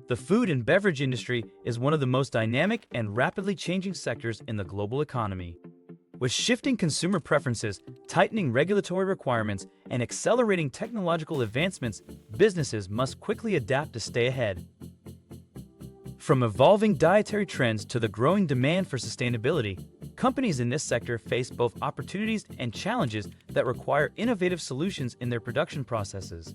The food and beverage industry is one of the most dynamic and rapidly changing sectors in the global economy. With shifting consumer preferences, tightening regulatory requirements, and accelerating technological advancements, businesses must quickly adapt to stay ahead. From evolving dietary trends to the growing demand for sustainability, companies in this sector face both opportunities and challenges that require innovative solutions in their production processes.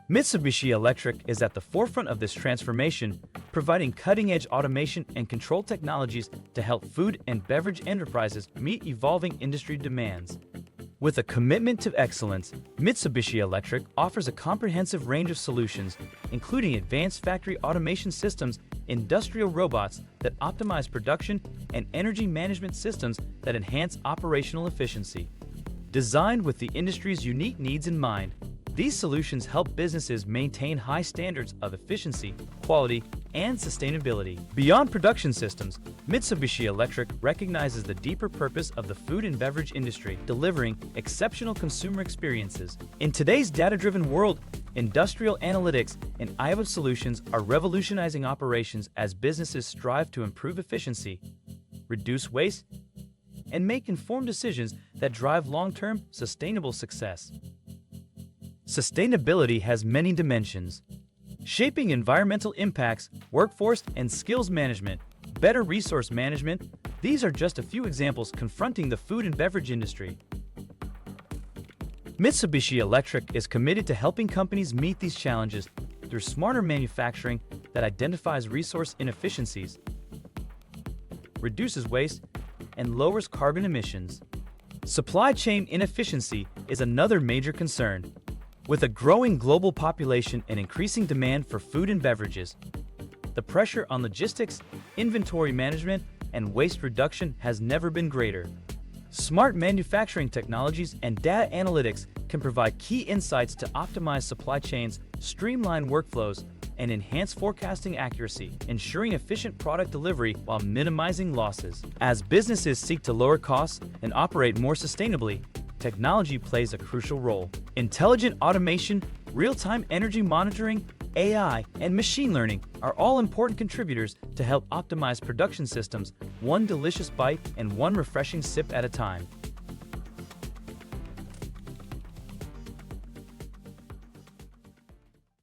Mitsubishi Electric is at the forefront of this transformation, providing cutting-edge automation and control technologies to help food and beverage enterprises meet evolving industry demands. With a commitment to excellence, Mitsubishi Electric offers a comprehensive range of solutions, including advanced factory automation systems, industrial robots that optimize production, and energy management systems that enhance operational efficiency. Designed with the industry's unique needs in mind, these solutions help businesses maintain high standards of efficiency, quality, and sustainability. Beyond production systems, Mitsubishi Electric recognizes the deeper purpose of the food and beverage industry, delivering exceptional consumer experiences. In today's data-driven world, industrial analytics and IoT solutions are revolutionizing operations as businesses strive to improve efficiency, reduce waste, and make informed decisions that drive long-term, sustainable success. Sustainability has many dimensions, shaping environmental impacts, workforce and skills management, better resource management. These are just a few examples confronting the food and beverage industry. Mitsubishi Electric is committed to helping companies meet these challenges through smarter manufacturing that identifies resource inefficiencies, reduces waste, and lowers carbon emissions. Supply chain inefficiency is another major concern. With a growing global population and increasing demand for food and beverages, the pressure on logistics, inventory management, and waste reduction has never been greater. Smart manufacturing technologies and data analytics can provide key insights to optimize supply chains, streamline workflows, and enhance forecasting accuracy, ensuring efficient product delivery while minimizing losses. As businesses seek to lower costs and operate more sustainably, technology plays a crucial role. Intelligent automation, real-time energy monitoring, AI, and machine learning are all important contributors to help optimize production systems, one delicious bite and one refreshing sip at a time.